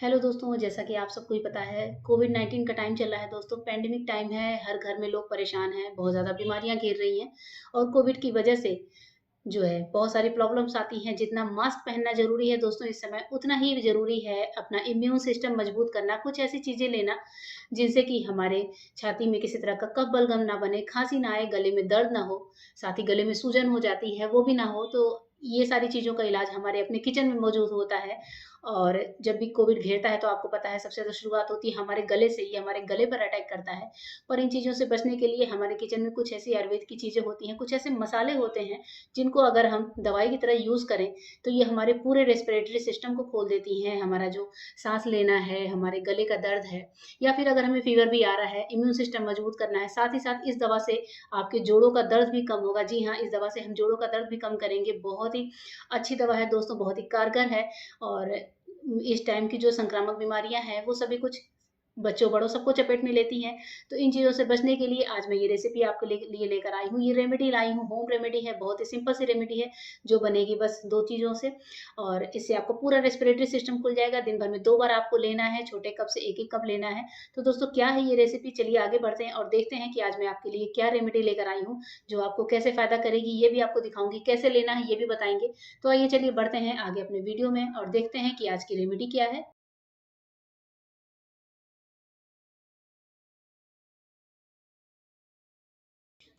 Hello दोस्तों, जैसा कि आप सबको ही पता है कोविड-19 का टाइम चल रहा है दोस्तों, पैंडेमिक टाइम है, हर घर में लोग परेशान हैं, बहुत ज़्यादा बीमारियाँ घेर रही हैं और कोविड की वजह से जो है बहुत सारी प्रॉब्लम्स आती हैं। जितना मास्क पहनना ज़रूरी है दोस्तों इस समय, उतना ही ज़रूरी है अपना इम्यून सिस्टम मजबूत करना, कुछ ऐसी चीज़ें लेना जिनसे कि हमारे छाती में किसी तरह का कफ बलगम ना बने, खाँसी ना आए, गले में दर्द ना हो, साथ ही गले में सूजन हो जाती है, वो भी ना हो। तो ये सारी चीज़ों का इलाज हमारे अपने किचन में मौजूद होता है। और जब भी कोविड घेरता है तो आपको पता है सबसे ज़्यादा शुरुआत होती है हमारे गले से, ये हमारे गले पर अटैक करता है। और इन चीज़ों से बचने के लिए हमारे किचन में कुछ ऐसी आयुर्वेद की चीज़ें होती हैं, कुछ ऐसे मसाले होते हैं जिनको अगर हम दवाई की तरह यूज़ करें तो ये हमारे पूरे रेस्पिरेटरी सिस्टम को खोल देती हैं। हमारा जो साँस लेना है, हमारे गले का दर्द है या फिर अगर हमें फ़ीवर भी आ रहा है, इम्यून सिस्टम मजबूत करना है, साथ ही साथ इस दवा से आपके जोड़ों का दर्द भी कम होगा। जी हाँ, इस दवा से हम जोड़ों का दर्द भी कम करेंगे। बहुत ही अच्छी दवा है दोस्तों, बहुत ही कारगर है। और इस टाइम की जो संक्रामक बीमारियाँ हैं, वो सभी कुछ बच्चों-बड़ों सबको चपेट में लेती हैं। तो इन चीज़ों से बचने के लिए आज मैं ये रेसिपी आपके लिए लेकर आई हूँ। ये रेमेडी लाई हूँ, होम रेमेडी है, बहुत ही सिंपल सी रेमेडी है, जो बनेगी बस 2 चीज़ों से। और इससे आपको पूरा रेस्पिरेटरी सिस्टम खुल जाएगा। दिन भर में 2 बार आपको लेना है, छोटे कप से 1-1 कप लेना है। तो दोस्तों क्या है ये रेसिपी? चलिए आगे बढ़ते हैं और देखते हैं कि आज मैं आपके लिए क्या रेमेडी लेकर आई हूँ, जो आपको कैसे फ़ायदा करेगी, ये भी आपको दिखाऊँगी। कैसे लेना है, ये भी बताएँगे। तो आइए चलिए बढ़ते हैं आगे अपने वीडियो में और देखते हैं कि आज की रेमेडी क्या है।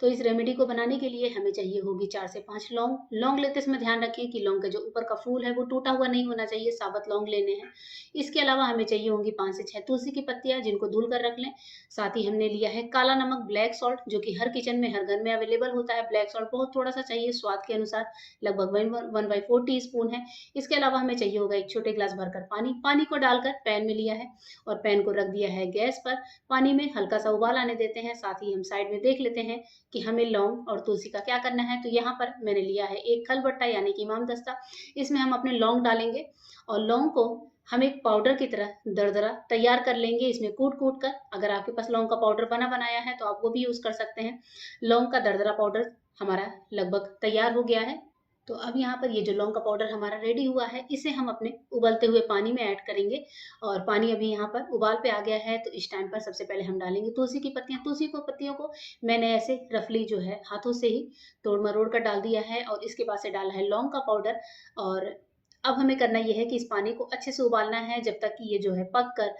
तो इस रेमेडी को बनाने के लिए हमें चाहिए होगी 4 से 5 लौंग। लौंग लेते समय ध्यान रखें कि लौंग का जो ऊपर का फूल है वो टूटा हुआ नहीं होना चाहिए, साबुत लौंग लेने हैं। इसके अलावा हमें चाहिए होंगी 5 से 6 तुलसी की पत्तियाँ जिनको धुल कर रख लें। साथ ही हमने लिया है काला नमक, ब्लैक सॉल्ट जो कि हर किचन में, हर घर में अवेलेबल होता है। ब्लैक सॉल्ट बहुत थोड़ा-सा चाहिए स्वाद के अनुसार, लगभग 1/4 टीस्पून है। इसके अलावा हमें चाहिए होगा 1 छोटे ग्लास भरकर पानी। पानी को डालकर पैन में लिया है और पैन को रख दिया है गैस पर। पानी में हल्का-सा उबाल आने देते हैं, साथ ही हम साइड में देख लेते हैं कि हमें लौंग और तुलसी का क्या करना है। तो यहाँ पर मैंने लिया है एक खलबट्टा यानी कि इमामदस्ता। इसमें हम अपने लौंग डालेंगे और लौंग को हम एक पाउडर की तरह दरदरा तैयार कर लेंगे इसमें कूट-कूट कर। अगर आपके पास लौंग का पाउडर बना बनाया है तो आप वो भी यूज़ कर सकते हैं। लौंग का दरदरा पाउडर हमारा लगभग तैयार हो गया है। तो अब यहाँ पर ये जो लौंग का पाउडर हमारा रेडी हुआ है, इसे हम अपने उबलते हुए पानी में ऐड करेंगे। और पानी अभी यहाँ पर उबाल पे आ गया है, तो इस टाइम पर सबसे पहले हम डालेंगे तुलसी की पत्तियाँ। तुलसी को पत्तियों को मैंने ऐसे रफली जो है हाथों से ही तोड़-मरोड़ कर डाल दिया है और इसके बाद से डाला है लौंग का पाउडर। और अब हमें करना ये है कि इस पानी को अच्छे से उबालना है जब तक कि ये जो है पक कर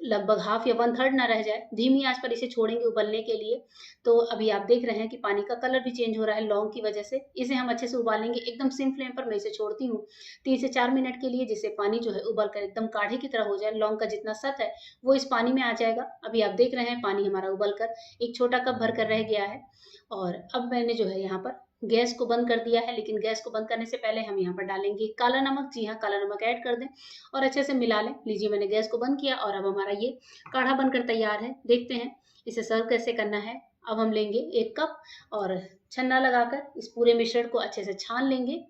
लगभग हाफ या 1/3 ना रह जाए। धीमी आँच पर इसे छोड़ेंगे उबलने के लिए। तो अभी आप देख रहे हैं कि पानी का कलर भी चेंज हो रहा है लौंग की वज़ह से। इसे हम अच्छे से उबालेंगे, एकदम सिम फ्लेम पर मैं इसे छोड़ती हूँ 3 से 4 मिनट के लिए, जिससे पानी जो है उबल कर एकदम काढ़े की तरह हो जाए। लौंग का जितना सत है, वो इस पानी में आ जाएगा। अभी आप देख रहे हैं पानी हमारा उबल कर एक छोटा कप भर कर रह गया है। और अब मैंने जो है यहाँ पर गैस को बंद कर दिया है, लेकिन गैस को बंद करने से पहले हम यहाँ पर डालेंगे काला नमक। जी हाँ, काला नमक ऐड कर दें और अच्छे से मिला लें। लीजिए मैंने गैस को बंद किया और अब हमारा ये काढ़ा बनकर तैयार है। देखते हैं इसे सर्व कैसे करना है। अब हम लेंगे 1 कप और छन्ना लगाकर इस पूरे मिश्रण को अच्छे से छान लेंगे।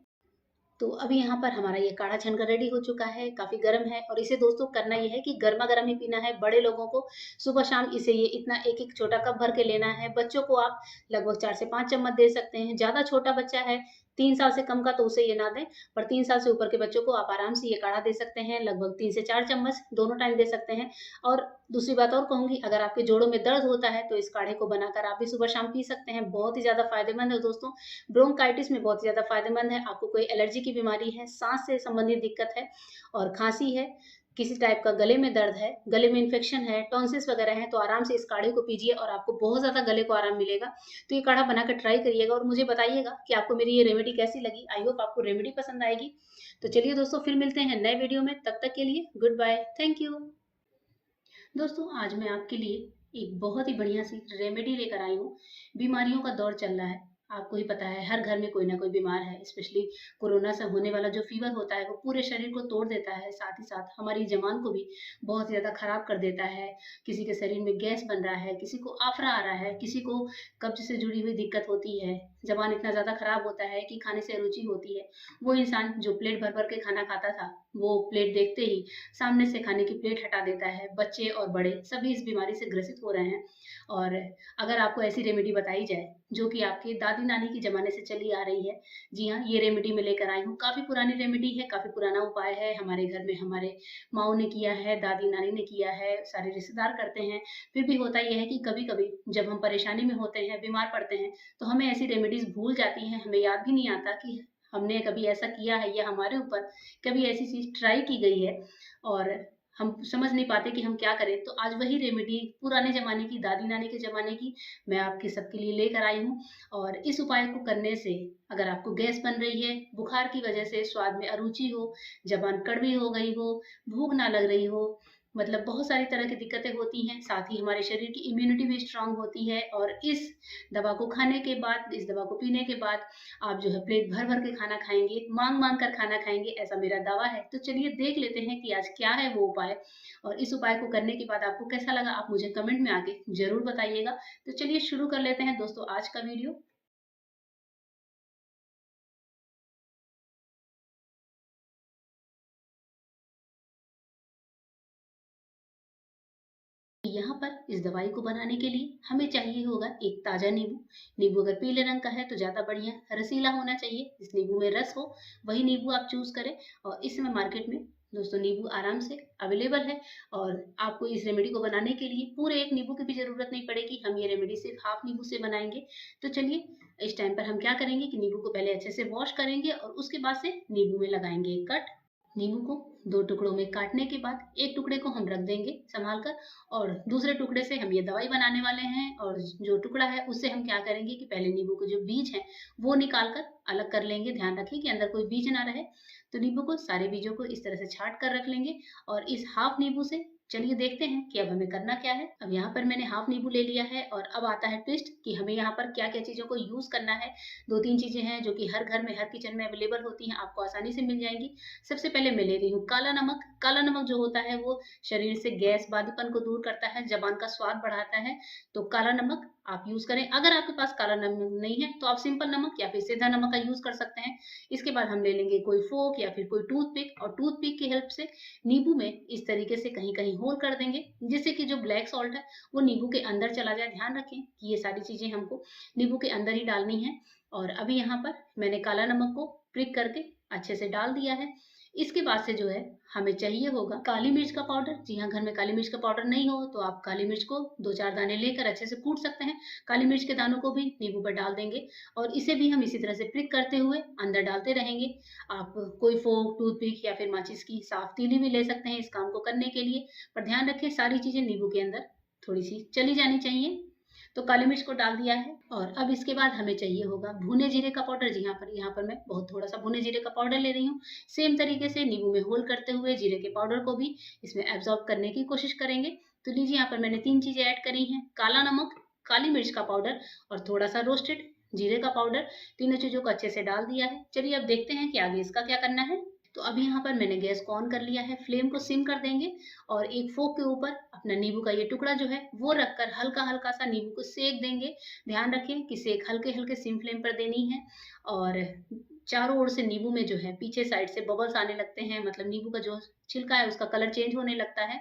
तो अभी यहाँ पर हमारा ये काढ़ा छनकर रेडी हो चुका है, काफ़ी गर्म है। और इसे दोस्तों करना ये है कि गरमा-गरम ही पीना है। बड़े लोगों को सुबह-शाम इसे ये इतना 1-1 छोटा कप भर के लेना है। बच्चों को आप लगभग 4 से 5 चम्मच दे सकते हैं। ज़्यादा छोटा बच्चा है, 3 साल से कम का, तो उसे ये ना दें, पर 3 साल से ऊपर के बच्चों को आप आराम से ये काढ़ा दे सकते हैं। लगभग 3 से 4 चम्मच दोनों टाइम दे सकते हैं। और दूसरी बात और कहूँगी, अगर आपके जोड़ों में दर्द होता है तो इस काढ़े को बनाकर आप भी सुबह-शाम पी सकते हैं। बहुत ही ज़्यादा फ़ायदेमंद है दोस्तों। ब्रोंकाइटिस में बहुत ही ज़्यादा फ़ायदेमंद है। आपको कोई एलर्जी की बीमारी है, साँस से संबंधित दिक्कत है और खाँसी है, किसी टाइप का गले में दर्द है, गले में इन्फेक्शन है, टॉन्सिल्स वगैरह हैं, तो आराम से इस काढ़े को पीजिए और आपको बहुत ज़्यादा गले को आराम मिलेगा। तो ये काढ़ा बनाकर ट्राई करिएगा और मुझे बताइएगा कि आपको मेरी ये रेमेडी कैसी लगी। आई होप आपको रेमेडी पसंद आएगी। तो चलिए दोस्तों, फिर मिलते हैं नए वीडियो में, तब तक के लिए गुड बाय। Thank you. दोस्तों आज मैं आपके लिए एक बहुत ही बढ़िया सी रेमेडी लेकर आई हूँ। बीमारियों का दौर चल रहा है, आपको ही पता है हर घर में कोई ना कोई बीमार है। स्पेशली कोरोना से होने वाला जो फीवर होता है वो पूरे शरीर को तोड़ देता है, साथ ही साथ हमारी जबान को भी बहुत ज़्यादा खराब कर देता है। किसी के शरीर में गैस बन रहा है, किसी को आफरा आ रहा है, किसी को कब्ज से जुड़ी हुई दिक्कत होती है, ज़बान इतना ज़्यादा खराब होता है कि खाने से अरुचि होती है। वो इंसान जो प्लेट भर-भर के खाना खाता था, वो प्लेट देखते ही सामने से खाने की प्लेट हटा देता है। बच्चे और बड़े सभी इस बीमारी से ग्रसित हो रहे हैं। और अगर आपको ऐसी रेमेडी बताई जाए, जो कि आपकी दादी-नानी के ज़माने से चली आ रही है, जी हाँ, ये रेमेडी मैं लेकर आई हूँ। काफ़ी पुरानी रेमेडी है, काफ़ी पुराना उपाय है। हमारे घर में हमारे माँओं ने किया है, दादी-नानी ने किया है, सारे रिश्तेदार करते हैं। फिर भी होता ये है कि कभी-कभी जब हम परेशानी में होते हैं, बीमार पड़ते हैं, तो हमें ऐसी रेमेडीज़ भूल जाती हैं, हमें याद भी नहीं आता कि हमने कभी ऐसा किया है या हमारे ऊपर कभी ऐसी चीज़ ट्राई की गई है और हम समझ नहीं पाते कि हम क्या करें। तो आज वही रेमेडी पुराने ज़माने की, दादी-नानी के ज़माने की मैं आपके सबके लिए लेकर आई हूँ। और इस उपाय को करने से अगर आपको गैस बन रही है, बुखार की वजह से स्वाद में अरुचि हो, ज़बान कड़वी हो गई हो, भूख ना लग रही हो, मतलब बहुत सारी तरह की दिक्कतें होती हैं, साथ ही हमारे शरीर की इम्यूनिटी भी स्ट्रॉन्ग होती है और इस दवा को खाने के बाद, इस दवा को पीने के बाद आप जो है प्लेट भर-भर के खाना खाएँगे, माँग-माँग कर खाना खाएँगे, ऐसा मेरा दावा है। तो चलिए देख लेते हैं कि आज क्या है वो उपाय और इस उपाय को करने के बाद आपको कैसा लगा, आप मुझे कमेंट में आके ज़रूर बताइएगा। तो चलिए शुरू कर लेते हैं दोस्तों आज का वीडियो। यहाँ पर इस दवाई को बनाने के लिए हमें चाहिए होगा एक ताज़ा नींबू। नींबू अगर पीले रंग का है तो ज़्यादा बढ़िया, रसीला होना चाहिए, इस नींबू में रस हो, वही नींबू आप चूज़ करें। और इस समय मार्केट में दोस्तों नींबू आराम से अवेलेबल है और आपको इस रेमेडी को बनाने के लिए पूरे 1 नींबू की भी ज़रूरत नहीं पड़ेगी, हम ये रेमेडी सिर्फ़ हाफ नींबू से बनाएँगे। तो चलिए इस टाइम पर हम क्या करेंगे कि नींबू को पहले अच्छे से वॉश करेंगे और उसके बाद से नींबू में लगाएँगे एक कट। नींबू को 2 टुकड़ों में काटने के बाद एक टुकड़े को हम रख देंगे सँभाल कर और दूसरे टुकड़े से हम ये दवाई बनाने वाले हैं और जो टुकड़ा है उससे हम क्या करेंगे कि पहले नींबू के जो बीज हैं वो निकाल कर अलग कर लेंगे। ध्यान रखिए कि अंदर कोई बीज ना रहे। तो नींबू को सारे बीजों को इस तरह से छाँट कर रख लेंगे और इस हाफ नींबू से चलिए देखते हैं कि अब हमें करना क्या है। अब यहाँ पर मैंने हाफ नींबू ले लिया है और अब आता है ट्विस्ट कि हमें यहाँ पर क्या-क्या चीज़ों को यूज़ करना है। 2-3 चीज़ें हैं जो कि हर घर में, हर किचन में अवेलेबल होती हैं, आपको आसानी से मिल जाएँगी। सबसे पहले मैं ले रही हूँ काला नमक। काला नमक जो होता है वो शरीर से गैस, बादीपन को दूर करता है, ज़बान का स्वाद बढ़ाता है। तो काला नमक आप यूज़ करें। अगर आपके पास काला नमक नहीं है तो आप सिंपल नमक या फिर सेंधा नमक का यूज़ कर सकते हैं। इसके बाद हम ले लेंगे कोई फ़ोर्क या फिर कोई टूथपिक और टूथपिक की हेल्प से नींबू में इस तरीके से कहीं-कहीं होल कर देंगे, जिससे कि जो ब्लैक सॉल्ट है वो नींबू के अंदर चला जाए। ध्यान रखें कि ये सारी चीज़ें हमको नींबू के अंदर ही डालनी है। और अभी यहाँ पर मैंने काला नमक को प्रिक करके अच्छे से डाल दिया है। इसके बाद से जो है हमें चाहिए होगा काली मिर्च का पाउडर। जी हाँ, घर में काली मिर्च का पाउडर नहीं हो तो आप काली मिर्च को 2-4 दाने लेकर अच्छे से कूट सकते हैं। काली मिर्च के दानों को भी नींबू पर डाल देंगे और इसे भी हम इसी तरह से प्रिक करते हुए अंदर डालते रहेंगे। आप कोई फ़ोर्क, टूथपिक या फिर माचिस की साफ तीली भी ले सकते हैं इस काम को करने के लिए। पर ध्यान रखें सारी चीज़ें नींबू के अंदर थोड़ी-सी चली जानी चाहिए। तो काली मिर्च को डाल दिया है और अब इसके बाद हमें चाहिए होगा भुने जीरे का पाउडर। जी यहाँ पर मैं बहुत थोड़ा-सा भुने जीरे का पाउडर ले रही हूँ। सेम तरीके से नींबू में होल करते हुए जीरे के पाउडर को भी इसमें एब्ज़ॉर्ब करने की कोशिश करेंगे। तो लीजिए यहाँ पर मैंने 3 चीज़ें ऐड करी हैं, काला नमक, काली मिर्च का पाउडर और थोड़ा-सा रोस्टेड जीरे का पाउडर। तीनों चीज़ों को अच्छे से डाल दिया है। चलिए अब देखते हैं कि आगे इसका क्या करना है। तो अभी यहाँ पर मैंने गैस को ऑन कर लिया है, फ्लेम को सिम कर देंगे और एक फ़ोर्क के ऊपर अपना नींबू का ये टुकड़ा जो है वो रखकर हल्का-हल्का सा नींबू को सेक देंगे। ध्यान रखें कि सेक हल्के-हल्के सिम फ्लेम पर देनी है और चारों ओर से नींबू में जो है पीछे साइड से बबल्स आने लगते हैं, मतलब नींबू का जो छिलका है उसका कलर चेंज होने लगता है।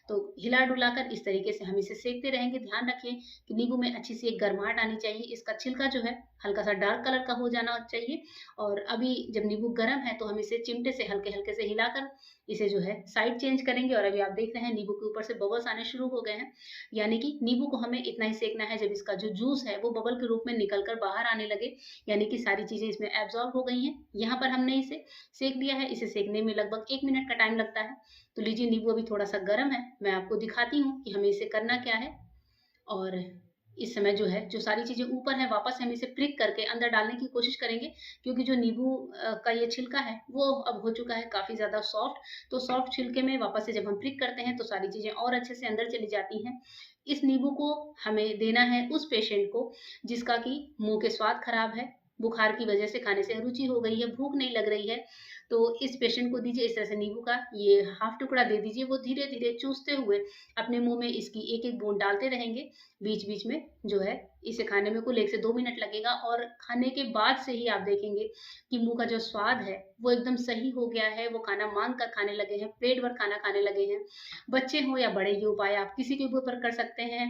तो हिला-डुला कर इस तरीके से हम इसे सेकते रहेंगे। ध्यान रखें कि नींबू में अच्छी सी एक गर्माहट आनी चाहिए। इसका छिलका जो है हल्का-सा डार्क कलर का हो जाना चाहिए और अभी जब नींबू गर्म है तो हम इसे चिमटे से हल्के-हल्के से हिलाकर इसे जो है साइड चेंज करेंगे और अभी आप देख रहे हैं नींबू के ऊपर से बबल्स आने शुरू हो गए हैं। यानी कि नींबू को हमें इतना ही सेकना है जब इसका जो जूस है वो बबल के रूप में निकल कर बाहर आने लगे, यानी कि सारी चीज़ें इसमें एब्ज़ॉर्ब हो गई हैं। यहाँ पर हमने इसे सेक लिया है। इसे सेकने में लगभग 1 मिनट का टाइम लगता है। तो लीजिए नींबू अभी थोड़ा-सा गर्म है। मैं आपको दिखाती हूँ कि हमें इसे करना क्या है और इस समय जो है, जो सारी चीज़ें ऊपर हैं वापस हम इसे प्रिक करके अंदर डालने की कोशिश करेंगे क्योंकि जो नींबू का ये छिलका है वो अब हो चुका है काफ़ी ज़्यादा सॉफ्ट। तो सॉफ्ट छिलके में वापस से जब हम प्रिक करते हैं तो सारी चीज़ें और अच्छे से अंदर चली जाती हैं। इस नींबू को हमें देना है उस पेशेंट को जिसका कि मुँह के स्वाद खराब है, बुखार की वजह से खाने से अरुचि हो गई है, भूख नहीं लग रही है। तो इस पेशेंट को दीजिए इस तरह से नींबू का ये हाफ टुकड़ा दे दीजिए। वो धीरे-धीरे चूसते हुए अपने मुँह में इसकी एक-एक बूँद डालते रहेंगे बीच-बीच में जो है। इसे खाने में कुल 1 से 2 मिनट लगेगा और खाने के बाद से ही आप देखेंगे कि मुँह का जो स्वाद है वो एकदम सही हो गया है, वो खाना माँग कर खाने लगे हैं, पेट भर खाना खाने लगे हैं। बच्चे हों या बड़े, ये उपाय आप किसी के ऊपर कर सकते हैं।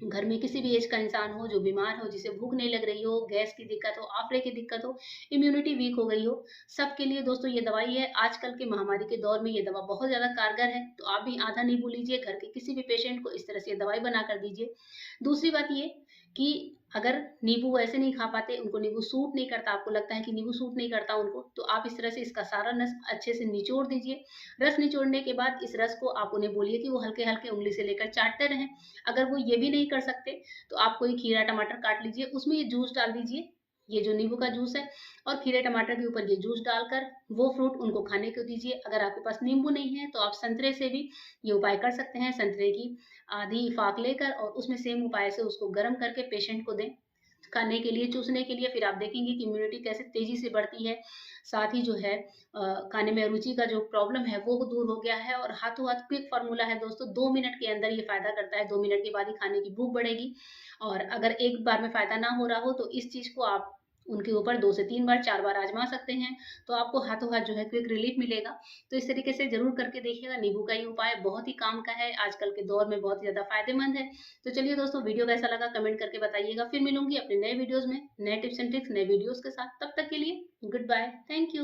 घर में किसी भी एज का इंसान हो जो बीमार हो, जिसे भूख नहीं लग रही हो, गैस की दिक्कत हो, आफरे की दिक्कत हो, इम्यूनिटी वीक हो गई हो, सबके लिए दोस्तों ये दवाई है। आजकल के महामारी के दौर में ये दवा बहुत ज़्यादा कारगर है। तो आप भी आधा नींबू लीजिए, घर के किसी भी पेशेंट को इस तरह से दवाई बनाकर दीजिए। दूसरी बात ये कि अगर नींबू ऐसे नहीं खा पाते, उनको नींबू सूट नहीं करता, आपको लगता है कि नींबू सूट नहीं करता उनको, तो आप इस तरह से इसका सारा रस अच्छे से निचोड़ दीजिए। रस निचोड़ने के बाद इस रस को आप उन्हें बोलिए कि वो हल्के-हल्के उँगली से लेकर चाटते रहें। अगर वो ये भी नहीं कर सकते, तो आप कोई खीरा टमाटर काट लीजिए, उसमें ये जूस डाल दीजिए, ये जो नींबू का जूस है, और खीरे टमाटर के ऊपर ये जूस डालकर वो फ्रूट उनको खाने को दीजिए। अगर आपके पास नींबू नहीं है, तो आप संतरे से भी ये उपाय कर सकते हैं। संतरे की आधी फाक लेकर और उसमें सेम उपाय से उसको गर्म करके पेशेंट को दें, खाने के लिए, चूसने के लिए। फिर आप देखेंगे कि इम्यूनिटी कैसे तेज़ी से बढ़ती है। साथ ही जो है खाने में रुचि का जो प्रॉब्लम है वो दूर हो गया है। और हाथों-हाथ क्विक फ़ॉर्मूला है दोस्तों, 2 मिनट के अंदर ये फ़ायदा करता है, 2 मिनट के बाद ही खाने की भूख बढ़ेगी। और अगर एक बार में फ़ायदा ना हो रहा हो, तो इस चीज़ को आप उनके ऊपर 2 से 3 बार, 4 बार आज़मा सकते हैं, तो आपको हाथों-हाथ जो है क्विक रिलीफ़ मिलेगा। तो इस तरीके से ज़रूर करके देखिएगा, नींबू का ये उपाय बहुत ही काम का है, आजकल के दौर में बहुत ही ज़्यादा फ़ायदेमंद है। तो चलिए दोस्तों, वीडियो कैसा लगा कमेंट करके बताइएगा। फिर मिलूँगी अपने नए वीडियोज़ में, नए टिप्स एंड ट्रिक्स, नए वीडियोज़ के साथ। तब तक के लिए गुड बाय, थैंक यू।